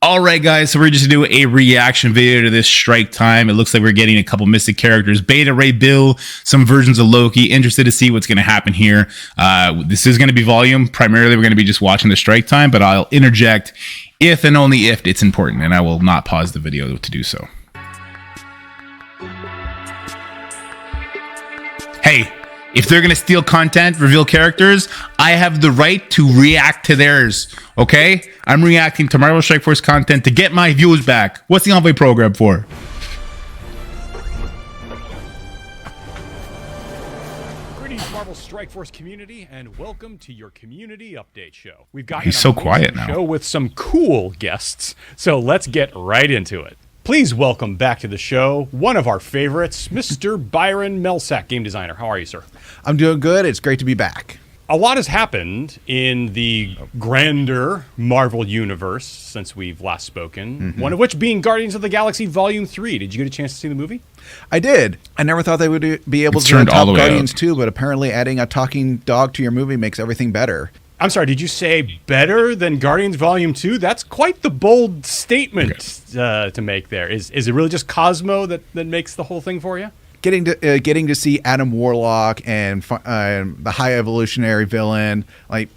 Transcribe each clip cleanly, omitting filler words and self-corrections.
All right, guys, so we're just going to do a reaction video to this Strike Time. It looks like we're getting a couple mystic characters. Beta Ray Bill, some versions of Loki. Interested to see what's going to happen here. This is going to be volume. Primarily, we're going to be just watching the Strike Time, but I'll interject if and only if it's important, and I will not pause the video to do so. Hey, if they're going to steal content, reveal characters, I have the right to react to theirs, okay? I'm reacting to Marvel Strike Force content to get my views back. What's the Envoy program for? Greetings, Marvel Strike Force community, and welcome to your community update show. We've got He's so quiet now. Show with some cool guests, so let's get right into it. Please welcome back to the show one of our favorites, Mr. Byron Melsack, game designer. How are you, sir? I'm doing good. It's great to be back. A lot has happened in the grander Marvel universe since we've last spoken, one of which being Guardians of the Galaxy Volume 3. Did you get a chance to see the movie? I did. I never thought they would be able to top Guardians 2, but apparently adding a talking dog to your movie makes everything better. I'm sorry, did you say better than Guardians Volume 2? That's quite the bold statement to make there. Is it really just Cosmo that makes the whole thing for you? Getting to see Adam Warlock and the High Evolutionary villain, like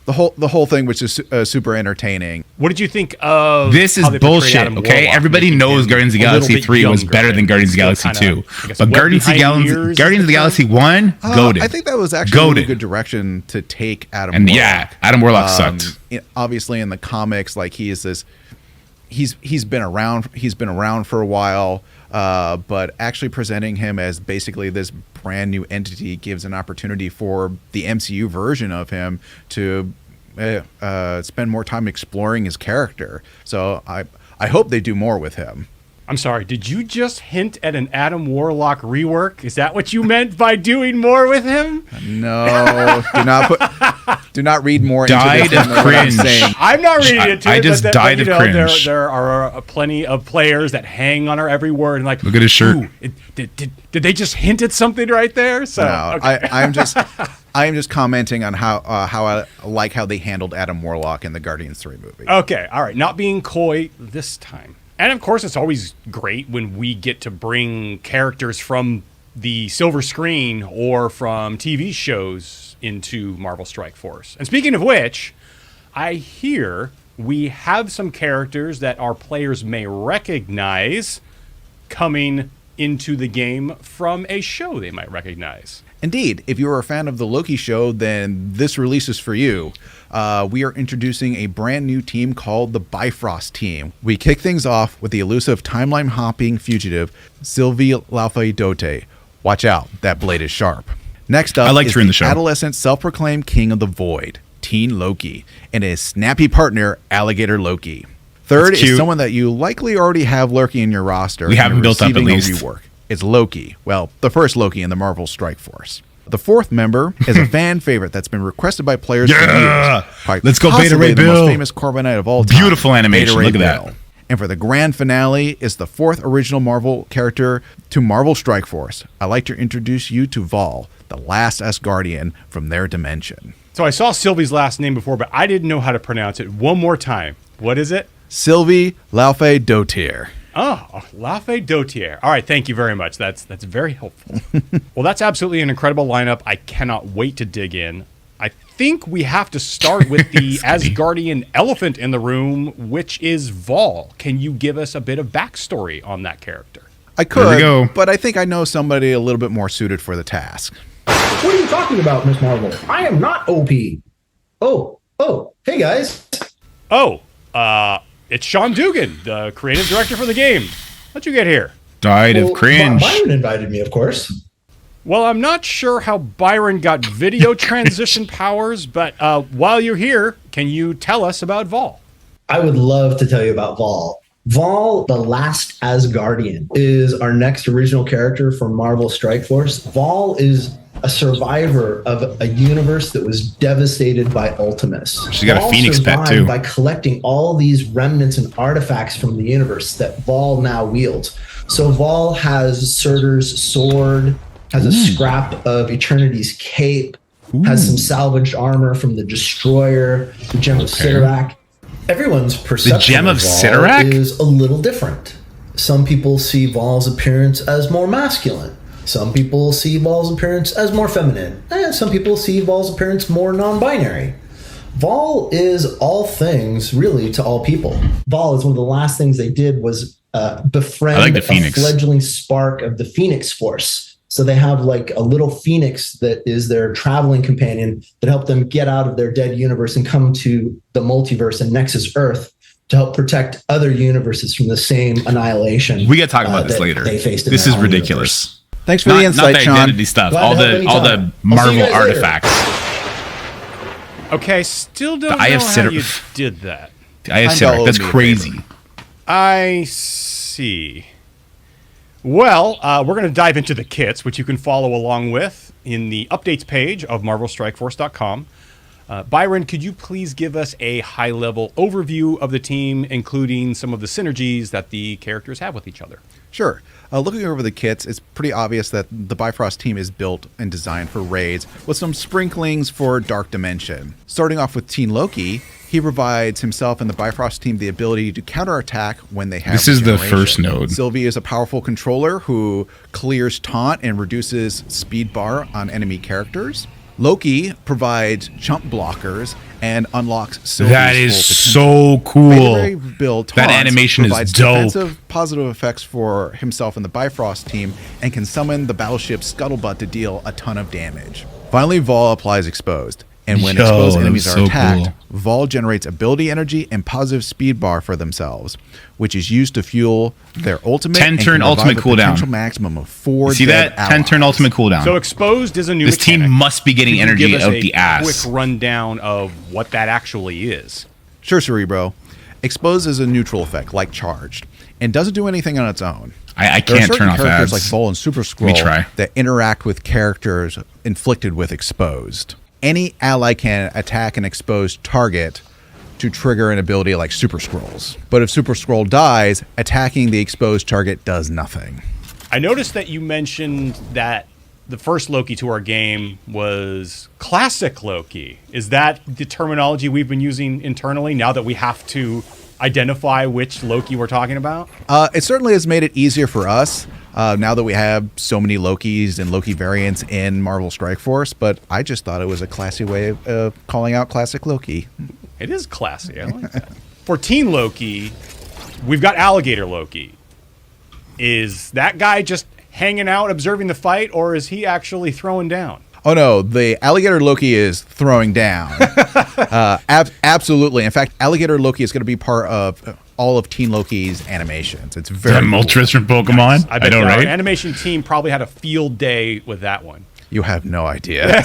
the whole thing, which is super entertaining. What did you think of this? Is bullshit, okay? Everybody knows Guardians of the Galaxy 3 was better than Guardians of the Galaxy 2. But Guardians of the Galaxy 1, goated. I think that was actually a really good direction to take Adam Warlock. Yeah, Adam Warlock sucked. Obviously, in the comics, like he's been around for a while. But actually presenting him as basically this brand new entity gives an opportunity for the MCU version of him to spend more time exploring his character. So I hope they do more with him. I'm sorry, did you just hint at an Adam Warlock rework? Is that what you meant by doing more with him? No, do not read more died into this of cringe. I'm not reading it too. I just died of cringe. There are plenty of players that hang on our every word and like, look at his shirt. Did they just hint at something right there? So no, okay. I am just commenting on how I like how they handled Adam Warlock in the Guardians 3 movie. Okay, all right, not being coy this time. And of course, it's always great when we get to bring characters from the silver screen or from TV shows into Marvel Strike Force. And speaking of which, I hear we have some characters that our players may recognize coming into the game from a show they might recognize. Indeed, if you are a fan of the Loki show, then this release is for you. We are introducing a brand new team called the Bifrost Team. We kick things off with the elusive timeline hopping fugitive Sylvie Laufey-Dote. Watch out, that blade is sharp. Next up is the adolescent self-proclaimed king of the void, Teen Loki, and his snappy partner, Alligator Loki. Third is someone that you likely already have lurking in your roster. We haven't built up at least. Rework. It's Loki. Well, the first Loki in the Marvel Strike Force. The fourth member is a fan favorite that's been requested by players for years. Let's go Beta Ray Bill. The most famous Corbinite of all time. Beautiful animation. Look at that. And for the grand finale is the fourth original Marvel character to Marvel Strike Force. I'd like to introduce you to Vol, the last Asgardian from their dimension. So I saw Sylvie's last name before, but I didn't know how to pronounce it. One more time. What is it? Sylvie Laufey-Dote. Oh, Laufey-Dote. All right, thank you very much. That's very helpful. Well, that's absolutely an incredible lineup. I cannot wait to dig in. I think we have to start with the Asgardian elephant in the room, which is Vol. Can you give us a bit of backstory on that character? I could, but I think I know somebody a little bit more suited for the task. What are you talking about, Miss Marvel? I am not OP. Oh, hey guys. It's Sean Dugan, the creative director for the game. How'd you get here? Died of cringe. Byron invited me, of course. Well, I'm not sure how Byron got video transition powers, but while you're here, can you tell us about Vol? I would love to tell you about Vol. Vol, the last Asgardian, is our next original character from Marvel Strike Force. Vol is a survivor of a universe that was devastated by Ultimus. She's got a Phoenix pet too. By collecting all these remnants and artifacts from the universe that Vol now wields. So Vol has Surtur's sword, has a scrap of Eternity's cape, has some salvaged armor from the Destroyer, the Gem of Sidorak. Everyone's perception Gem of Vol Sidorak? is a little different. Some people see Vol's appearance as more masculine. Some people see Vol's appearance as more feminine. And some people see Vol's appearance more non-binary. Vol is all things, really, to all people. Vol is one of the last things they did was befriend I like the Phoenix. a fledgling spark of the Phoenix Force. So they have like a little Phoenix that is their traveling companion that helped them get out of their dead universe and come to the multiverse and Nexus Earth to help protect other universes from the same annihilation. We got to talk about this later. They faced in This their is own ridiculous. universe. Thanks for Not the the insight, Sean. identity stuff. Glad All to help the all the anytime. I'll see you Marvel guys later. artifacts. Okay, still don't I know have how Sidor- you did that. I have Time Sidorak. to That's owe me a crazy. favor. I see. Well, we're going to dive into the kits, which you can follow along with in the updates page of MarvelStrikeForce.com. Byron, could you please give us a high-level overview of the team, including some of the synergies that the characters have with each other? Sure. Looking over the kits, it's pretty obvious that the Bifrost team is built and designed for raids with some sprinklings for Dark Dimension. Starting off with Teen Loki, he provides himself and the Bifrost team the ability to counterattack when they have This is the regeneration. first node. Sylvie is a powerful controller who clears taunt and reduces speed bar on enemy characters. Loki provides jump blockers and unlocks Sylvie's That is full potential. so cool. Beta Ray Bill That Taunts animation is provides dope. defensive positive effects for himself and the Bifrost team and can summon the battleship Scuttlebutt to deal a ton of damage. Finally, Vol applies Exposed. And when Yo, exposed that enemies was are so attacked, cool. Vol generates ability energy and positive speed bar for themselves, which is used to fuel their ultimate 10 and turn can revive ultimate a cooldown. potential maximum of 4 You see dead that? 10 turn allies. ultimate cooldown. So Exposed is a new This mechanic. team must be getting Could you energy give us out a the ass. quick rundown of what that actually is. Sure, Cerebro. Exposed is a neutral effect, like Charged, and doesn't do anything on its own. I There are can't certain turn off characters ads. like Vol and Super Let me Skrull try. that interact with characters inflicted with Exposed. Any ally can attack an exposed target to trigger an ability like Super Skrull's. But if Super Skrull dies, attacking the exposed target does nothing. I noticed that you mentioned that the first Loki to our game was classic Loki. Is that the terminology we've been using internally now that we have to identify which Loki we're talking about? It certainly has made it easier for us now that we have so many Lokis and Loki variants in Marvel Strike Force, but I just thought it was a classy way of calling out classic Loki. It is classy. I like that. For Teen Loki, we've got Alligator Loki. Is that guy just hanging out observing the fight, or is he actually throwing down? Oh no, the Alligator Loki is throwing down. Absolutely. In fact, Alligator Loki is going to be part of all of Teen Loki's animations. It's very That cool. Moltres from Pokemon? I bet know, our right? animation team probably had a field day with that one. You have no idea.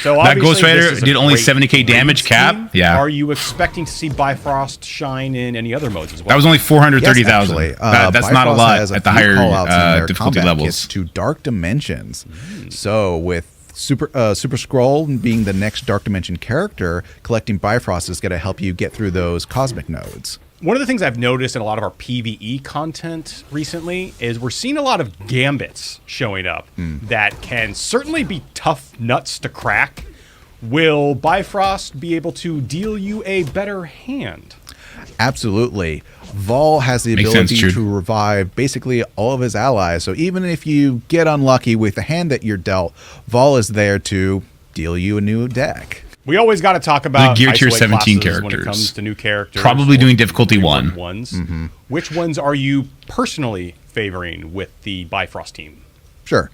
So That obviously Ghost Rider this is a did only great 70k damage raids cap? team. Yeah. Are you expecting to see Bifrost shine in any other modes as well? That was only 430,000. Yes, actually. That's not a Bifrost lot has at the few higher call-outs in their difficulty combat levels. kits to Dark Dimensions. So with Super Skrull being the next Dark Dimension character, collecting Bifrost is going to help you get through those cosmic nodes. One of the things I've noticed in a lot of our PvE content recently is we're seeing a lot of gambits showing up that can certainly be tough nuts to crack. Will Bifrost be able to deal you a better hand? Absolutely. Vol has the Makes ability sense, to revive basically all of his allies. So even if you get unlucky with the hand that you're dealt, Vol is there to deal you a new deck. We always got to talk about Gear Tier isolate 17 classes when it characters. comes to new characters. Probably or doing difficulty reworked 1. Ones. Which ones are you personally favoring with the Bifrost team? Sure.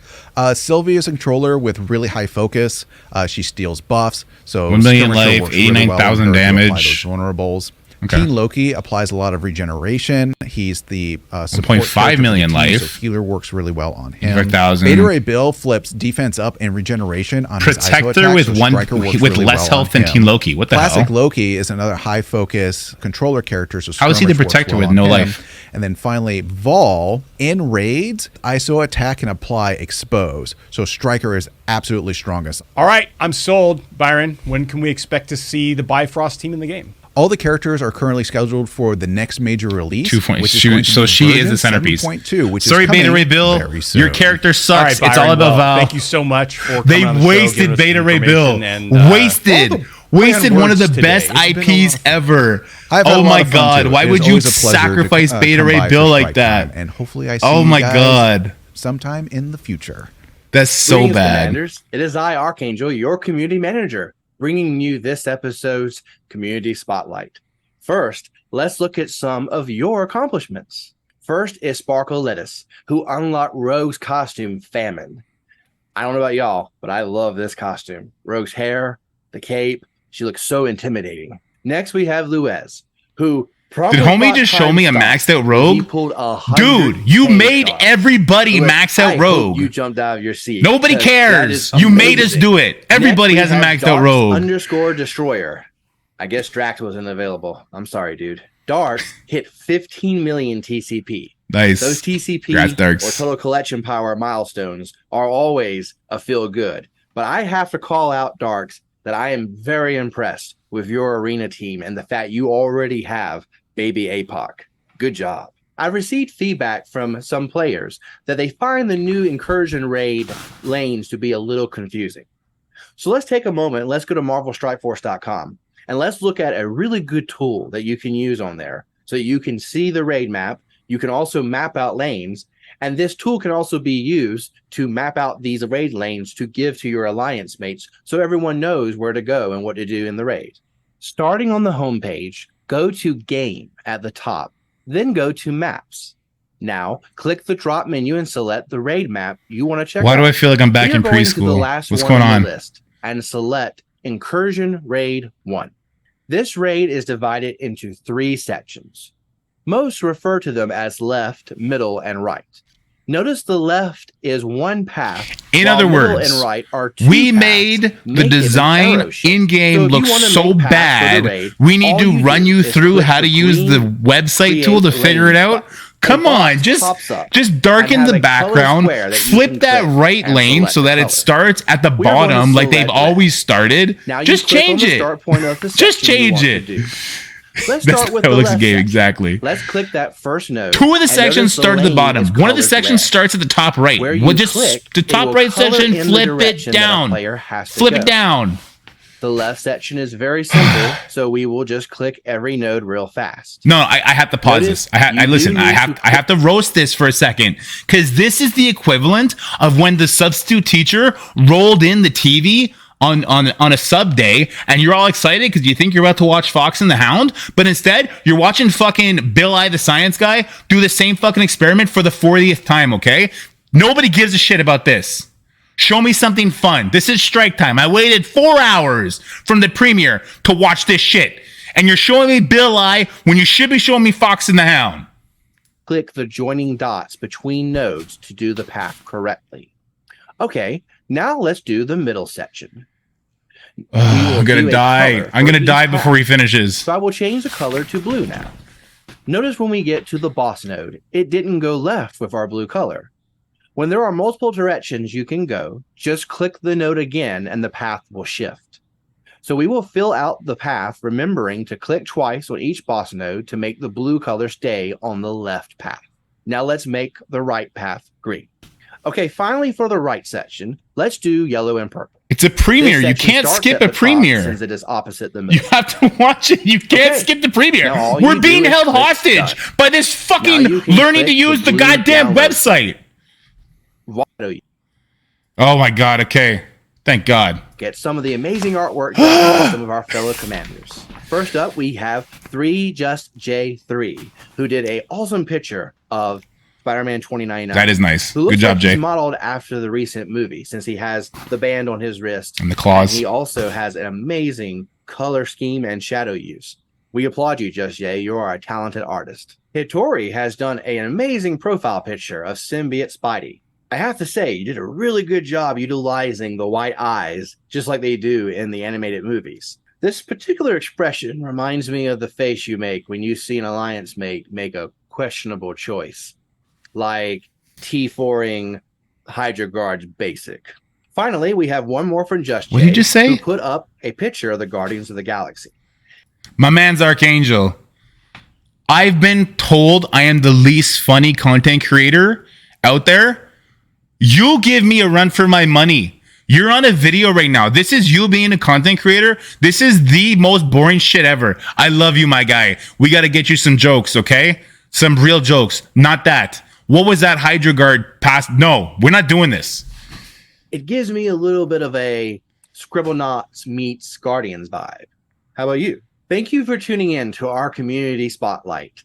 Sylvie is a controller with really high focus. She steals buffs. So 1 million Skirmisher life, works really well 89,000 in her to apply damage. those vulnerables. Okay. Teen Loki applies a lot of regeneration. He's the support 1.5 character million for the team, life. So healer works really well on him. 85,000. Beta Ray Bill flips defense up and regeneration on his ISO Protector attack, with so one Stryker works with really less well health on than him. Teen Loki. What the Classic hell? Loki is another high focus controller character. So How is he the Skirmish works protector with on no him. life? And then finally, Vol in raids, ISO attack and apply expose. So Stryker is absolutely strongest. All right, I'm sold, Byron. When can we expect to see the Bifrost team in the game? All the characters are currently scheduled for the next major release. 2.2. which is going to So be she is version the centerpiece. 7.2, which Sorry, is Beta coming Ray Bill. very soon. Your character All sucks. right, It's all Byron, about well, Val. thank you so much for They coming on the show, wasted giving us Beta Ray information Bill. and, Wasted. Wasted on one of the words best today. IPs ever. I've had a Oh lot my of fun, God. too. Why It would is you always a pleasure sacrifice to Beta come Ray by Bill for like Strike that? Time, and hopefully I see Oh you my guys God. sometime in the future. That's so Greetings, bad. Commanders. It is I, Archangel, your community manager, bringing you this episode's Community Spotlight. First, let's look at some of your accomplishments. First is Sparkle Lettuce, who unlocked Rogue's costume, Famine. I don't know about y'all, but I love this costume. Rogue's hair, the cape, she looks so intimidating. Next, we have Luez, who Did homie just show me a maxed out He rogue? pulled Dude, you made everybody Luez, max out I rogue. hope you jumped out of your seat. Nobody 'cause that cares. is You made us amazing. do it. Everybody Next, has a we have maxed out Darks rogue. _ Destroyer. I guess Drax wasn't available. I'm sorry, dude. Darks hit 15 million TCP. Nice. Those TCP Congrats, Darks. or total collection power milestones are always a feel good. But I have to call out Darks that I am very impressed with your arena team and the fact you already have Baby APOC. Good job. I've received feedback from some players that they find the new incursion raid lanes to be a little confusing. So let's take a moment. Let's go to marvelstrikeforce.com and let's look at a really good tool that you can use on there so you can see the raid map. You can also map out lanes, and this tool can also be used to map out these raid lanes to give to your alliance mates so everyone knows where to go and what to do in the raid. Starting on the homepage, go to Game at the top, then go to Maps. Now, click the drop menu and select the raid map you want to check out. Why do I feel like I'm back We are in going to the preschool? last What's one going the on? list and select Incursion Raid 1. This raid is divided into 3 sections. Most refer to them as left, middle, and right. Notice the left is one path. In while other middle words, and right are 2 we paths. made the Make it an design arrow shape. in game So if you look wanna so make paths for the bad. raid, We need all to you run do you is through click how to the use the green website tool to create figure it lanes out. button. Come A on, box just pops up darken and the have a colored background, square that you flip can that click right and lane select so the that it color. starts at the We are going to bottom like they've select always started. Now you Just click on change the it. start point of the Just section you change want to it. do. Let's That's start with how the it looks in left game section. exactly. Let's click that first node. 2 of the and sections notice start at the lane bottom. is One of the colored sections red. starts at the top right. Where We'll you just click, the it top will right color section, in the flip it direction that a down. player has to Flip go. it down. The left section is very simple, so we will just click every node real fast. No, I have to pause Notice this. I you listen. do I need have to I have to roast this for a second because this is the equivalent of when the substitute teacher rolled in the TV on a sub day, and you're all excited because you think you're about to watch Fox and the Hound, but instead you're watching fucking Bill Nye the Science Guy do the same fucking experiment for the 40th time. Okay, nobody gives a shit about this. Show me something fun. This is strike time. I waited 4 hours from the premiere to watch this shit. And you're showing me Bill Nye when you should be showing me Fox and the Hound. Click the joining dots between nodes to do the path correctly. Okay, now let's do the middle section. I'm gonna do a die. color I'm for gonna each die path. before he finishes. So I will change the color to blue now. Notice when we get to the boss node, it didn't go left with our blue color. When there are multiple directions you can go, just click the node again and the path will shift. So we will fill out the path, remembering to click twice on each boss node to make the blue color stay on the left path. Now let's make the right path green. Okay, finally for the right section, let's do yellow and purple. It's a premiere. This You section can't starts skip at a the top premiere. since it is opposite the You middle. have to watch it. You can't Okay. skip the premiere. Now all We're you being do is held click hostage start. by this fucking you can learning to click use the the blue goddamn download. website. Why do you Oh my god. Okay. Thank God. get some of the amazing artwork done by some of our fellow commanders? First up, we have 3JustJ3, who did a awesome picture of Spider-Man 2099. That is nice. Who looks Good job, like Jay. he's modeled after the recent movie, since he has the band on his wrist. And the claws. He also has an amazing color scheme and shadow use. We applaud you, Just Jay. You are a talented artist. Hitori has done an amazing profile picture of Symbiote Spidey. I have to say, you did a really good job utilizing the white eyes, just like they do in the animated movies. This particular expression reminds me of the face you make when you see an alliance mate make a questionable choice, like T4ing Hydra Guards Basic. Finally, we have one more from Just Jay. What did you just say? Who put up a picture of the Guardians of the Galaxy. My man's Archangel. I've been told I am the least funny content creator out there. You give me a run for my money You're on a video right now. This is you being a content creator. This is the most boring shit ever. I love you, my guy. We got to get you some jokes, okay? Some real jokes. Not that. What was that Hydra Guard pass? No, we're not doing this. It gives me a little bit of a Scribblenauts meets Guardians vibe. How about you? Thank you for tuning in to our community spotlight.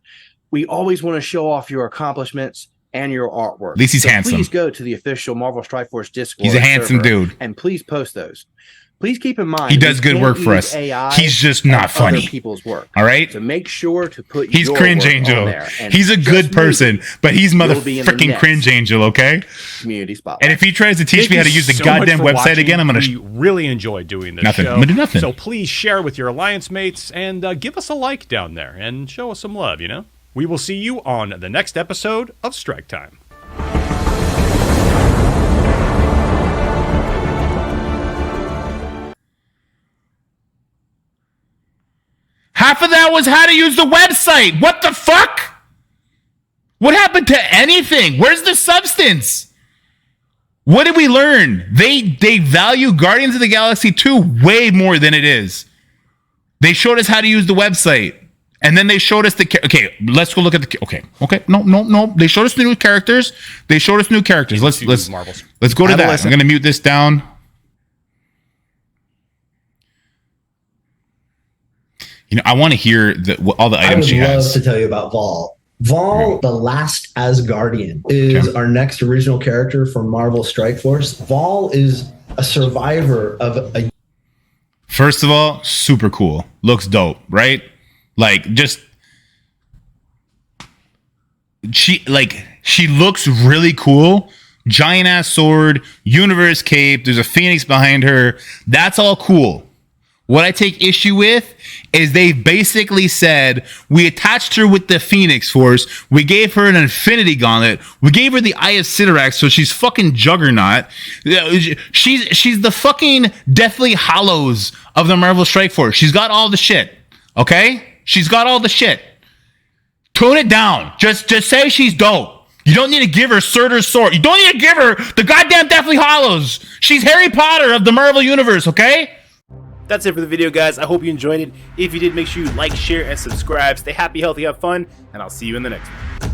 We always want to show off your accomplishments and your artwork. At least he's handsome. Please go to the official Marvel Strike Force Discord. He's a handsome dude. And please post those. Please keep in mind he does good work for us. AI he's just not funny. Other people's work. All right. So make sure to put. He's your CringeAngel. work on there. He's a good person, but he's freaking CringeAngel. Okay. Community spotlight. And if he tries to teach Thank me how to you use the so goddamn much for website watching. again, I'm gonna. We really enjoyed doing this Nothing. show. I'm gonna do nothing. So please share with your alliance mates and give us a like down there and show us some love. You know. We will see you on the next episode of Strike Time. Half of that was how to use the website. What the fuck? What happened to anything? Where's the substance? What did we learn? They value Guardians of the Galaxy 2 way more than it is. They showed us how to use the website. And then they showed us okay, let's go look at okay. No. They showed us the new characters. Let's go to that. I'm going to mute this down. You know, I want to hear all the items she has. I would love to tell you about Vol. Vol, the last Asgardian, is our next original character from Marvel Strike Force. Vol is a survivor of a... First of all, super cool. Looks dope, right? Like, just... She looks really cool. Giant ass sword, universe cape, there's a phoenix behind her. That's all cool. What I take issue with is they basically said, we attached her with the Phoenix Force, we gave her an Infinity Gauntlet, we gave her the Eye of Siderac, so she's fucking Juggernaut. She's the fucking Deathly Hallows of the Marvel Strike Force. She's got all the shit, okay? She's got all the shit. Tone it down. Just say she's dope. You don't need to give her Surtur's sword. You don't need to give her the goddamn Deathly Hallows. She's Harry Potter of the Marvel Universe, okay? That's it for the video, guys. I hope you enjoyed it. If you did, make sure you like, share, and subscribe. Stay happy, healthy, have fun, and I'll see you in the next one.